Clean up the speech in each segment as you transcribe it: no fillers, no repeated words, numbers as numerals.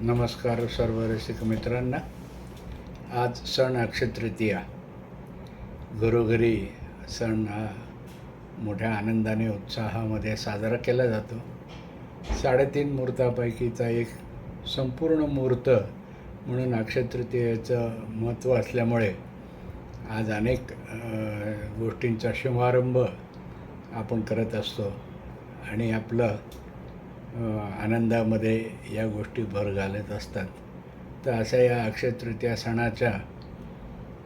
नमस्कार सर्व रसिक मित्रांना. आज सण अक्षय तृतीया. घरोघरी सण हा मोठ्या आनंदाने उत्साहामध्ये साजरा केला जातो. 3.5 मुहूर्तापैकीचा एक संपूर्ण मुहूर्त म्हणून अक्षय तृतीयेचं महत्त्व असल्यामुळे आज अनेक गोष्टींचा शुभारंभ आपण करत असतो आणि आपलं आनंदामध्ये या गोष्टी भर घालत असतात. तर अशा या अक्षय तृतीया सणाच्या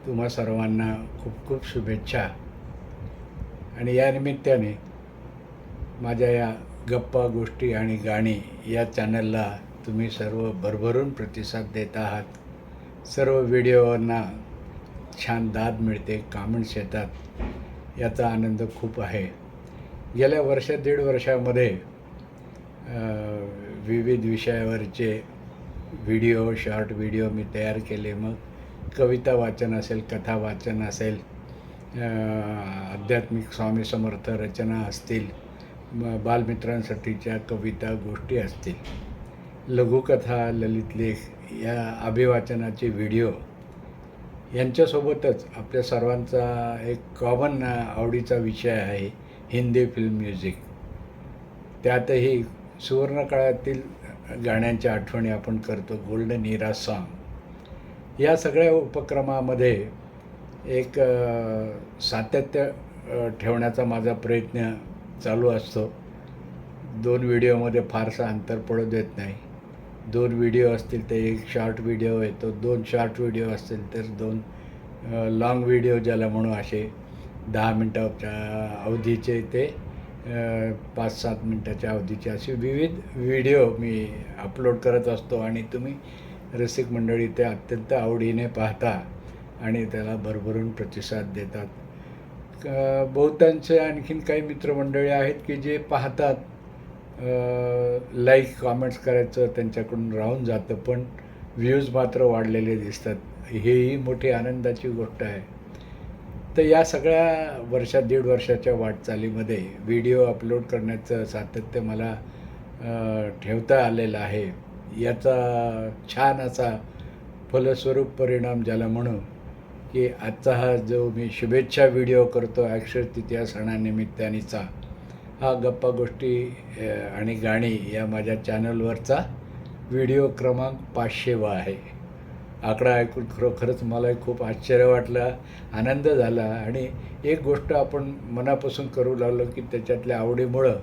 तुम्हा सर्वांना खूप खूप शुभेच्छा. आणि या निमित्ताने माझ्या या गप्पा गोष्टी आणि गाणी या चॅनलला तुम्ही सर्व भरभरून प्रतिसाद देत आहात. सर्व व्हिडिओना छान दाद मिळते, कमेंट्स येतात, याचा आनंद खूप आहे. गेल्या दीड वर्षामध्ये विविध विषयावरचे व्हिडिओ, शॉर्ट व्हिडिओ मी तयार केले. मग कविता वाचन असेल, कथा वाचन असेल, आध्यात्मिक स्वामी समर्थ रचना असतील, बालमित्रांसाठीच्या कविता गोष्टी असतील, लघुकथा, ललित लेख, या अभिवाचनाचे व्हिडिओ, यांच्यासोबतच आपल्या सर्वांचा एक कॉमन आवडीचा विषय आहे हिंदी फिल्म म्युझिक. त्यातही सुवर्णकाळातील गाण्यांच्या आठवणी आपण करतो, गोल्डन इरा सॉन्ग. या सगळ्या उपक्रमामध्ये एक सातत्य ठेवण्याचा माझा प्रयत्न चालू असतो. 2 व्हिडिओमध्ये फारसा अंतर पडू देत नाही. 2 व्हिडिओ असतील तर एक शॉर्ट व्हिडिओ येतो, 2 शॉर्ट व्हिडिओ असतील तर 2 लाँग व्हिडिओ ज्याला म्हणू, असे 10 मिनटाच्या अवधीचे ते 5-7 मिनटाच्या अवधीचे असे विविध व्हिडिओ मी अपलोड करत असतो. आणि तुम्ही रसिक मंडळी ते अत्यंत आवडीने पाहता आणि त्याला भरभरून प्रतिसाद देतात. बहुतांचे आणखीन काही मित्रमंडळी आहेत की जे पाहतात, लाईक कॉमेंट्स करायचं त्यांच्याकडून राहून जातं, पण व्ह्यूज मात्र वाढलेले दिसतात. हेही मोठी आनंदाची गोष्ट आहे. तर या सगळ्या दीड वर्षाच्या वाटचालीमध्ये व्हिडिओ अपलोड करण्याचं सातत्य मला ठेवता आलेलं आहे. याचा छान असा फलस्वरूप परिणाम ज्याला म्हणू, की आजचा हा जो मी शुभेच्छा व्हिडिओ करतो अक्षय तृतीया सणानिमित्तानेचा, हा गप्पा गोष्टी आणि गाणी या माझ्या चॅनलवरचा व्हिडिओ क्रमांक 500वा आहे. आकडा ऐकून खरोखरच मला खूप आश्चर्य वाटलं, आनंद झाला. आणि एक गोष्ट आपण मनापासून करू लागलो की त्याच्यातल्या आवडीमुळं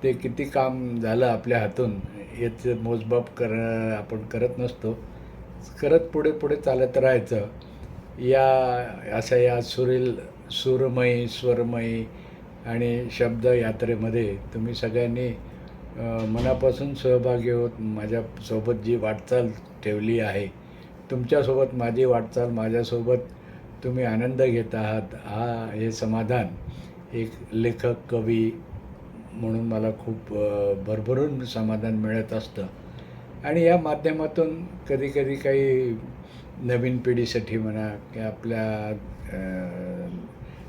ते किती काम झालं आपल्या हातून याचं मोजमाप आपण करत नसतो. करत पुढे पुढे चालत राहायचं. अशा या सुरमयी, स्वरमयी आणि शब्द यात्रेमध्ये तुम्ही सगळ्यांनी मनापासून सहभागी होत माझ्यासोबत जी वाटचाल ठेवली आहे, तुमच्यासोबत माझी वाटचाल, माझ्यासोबत तुम्ही आनंद घेत आहात, हे समाधान एक लेखक, कवी म्हणून मला खूप भरभरून समाधान मिळत असतं. आणि या माध्यमातून कधीकधी काही नवीन पिढीसाठी म्हणा की आपल्या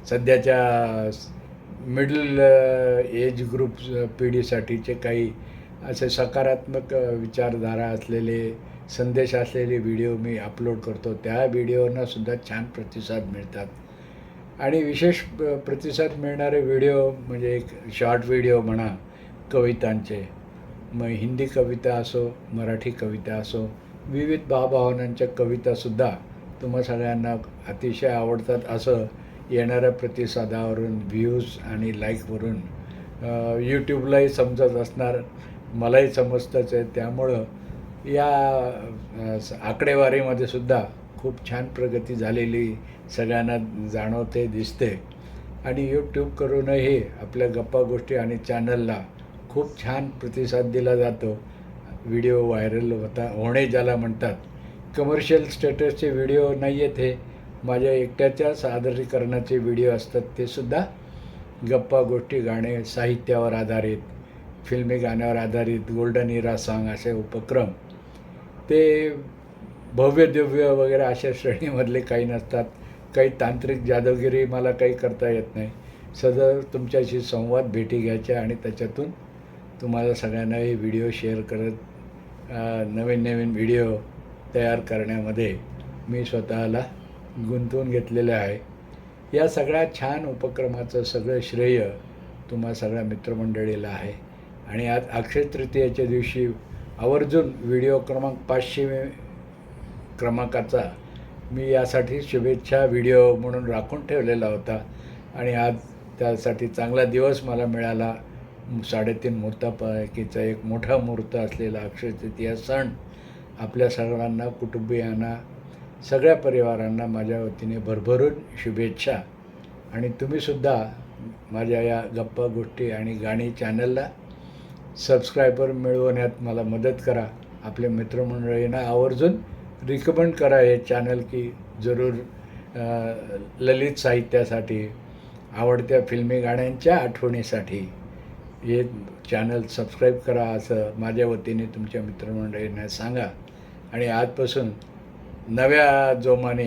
सध्याच्या मिडल एज ग्रुप पिढीसाठीचे काही असे सकारात्मक विचारधारा असलेले, संदेश असलेले व्हिडिओ मी अपलोड करतो. त्या व्हिडिओंनासुद्धा छान प्रतिसाद मिळतात. आणि विशेष प्रतिसाद मिळणारे व्हिडिओ म्हणजे एक शॉर्ट व्हिडिओ म्हणा कवितांचे, मग हिंदी कविता असो, मराठी कविता असो, विविध भावभावनांच्या कवितासुद्धा तुम्हा सगळ्यांना अतिशय आवडतात. असं येणाऱ्या प्रतिसादावरून, व्ह्यूज आणि लाईकवरून यूट्यूबलाही समजत असणार, मलाही समजतंच आहे. त्यामुळं या आकडेवारीमध्ये सुद्धा खूप छान प्रगती झालेली सगळ्यांना जाणवते, दिसते. आणि यूट्यूब करूनही आपल्या गप्पा गोष्टी आणि चॅनलला खूप छान प्रतिसाद दिला जातो. व्हिडिओ व्हायरल होणे ज्याला म्हणतात. कमर्शियल स्टेटसचे व्हिडिओ नाही आहेत, हे माझ्या एकट्याच्या सादरीकरणाचे व्हिडिओ असतात. ते सुद्धा गप्पा गोष्टी, गाणे, साहित्यावर आधारित, फिल्मी गाण्यावर आधारित, गोल्डन इरा सॉन्ग असे उपक्रम. ते भव्य दिव्य वगैरे अशा श्रेणीमधले काही नसतात. काही तांत्रिक जादूगिरी मला काही करता येत नाही. सदर तुमच्याशी संवाद, भेटी घ्यायच्या आणि त्याच्यातून तुम्हाला सगळ्यांना हे व्हिडिओ शेअर करत नवीन नवीन व्हिडिओ तयार करण्यामध्ये मी स्वतःला गुंतवून घेतलेलं आहे. या सगळ्या छान उपक्रमाचं सगळं श्रेय तुम्हा सगळ्या मित्रमंडळीला आहे. आणि आज अक्षय तृतीयेच्या दिवशी आवर्जून व्हिडिओ क्रमांक 500 क्रमांकाचा मी यासाठी शुभेच्छा व्हिडिओ म्हणून राखून ठेवलेला होता. आणि आज त्यासाठी चांगला दिवस मला मिळाला. 3.5 मुहूर्तापैकीचा एक मोठा मुहूर्त असलेला अक्षय तृतीया सण आपल्या सर्वांना, कुटुंबियांना, सगळ्या परिवारांना माझ्या वतीने भरभरून शुभेच्छा. आणि तुम्हीसुद्धा माझ्या या गप्पा गोष्टी आणि गाणी चॅनलला सबस्क्रायबर मिळवण्यात मला मदत करा. आपल्या मित्रमंडळींना आवर्जून रिकमेंड करा हे चॅनल, की जरूर ललित साहित्यासाठी, आवडत्या फिल्मी गाण्यांच्या आठवणीसाठी हे चॅनल सबस्क्राईब करा असं माझ्या वतीने तुमच्या मित्रमंडळींना सांगा. आणि आजपासून नव्या जोमाने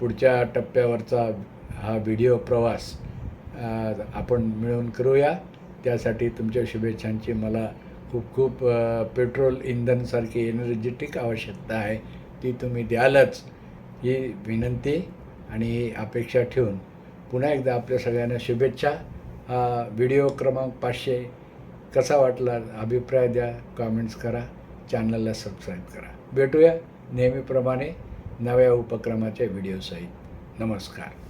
पुढच्या टप्प्यावरचा हा व्हिडिओ प्रवास आपण मिळून करूया. त्यासाठी तुमच्या शुभेच्छांची मला खूप खूप पेट्रोल इंधनसारखी एनर्जेटिक आवश्यकता आहे, ती तुम्ही द्यालच ही विनंती आणि अपेक्षा ठेवून पुन्हा एकदा आपल्या सगळ्यांना शुभेच्छा. हा व्हिडिओ क्रमांक 500 कसा वाटला अभिप्राय द्या, कॉमेंट्स करा, चॅनलला सबस्क्राईब करा. भेटूया नेहमीप्रमाणे नव्या उपक्रमाच्या व्हिडिओसहित. नमस्कार.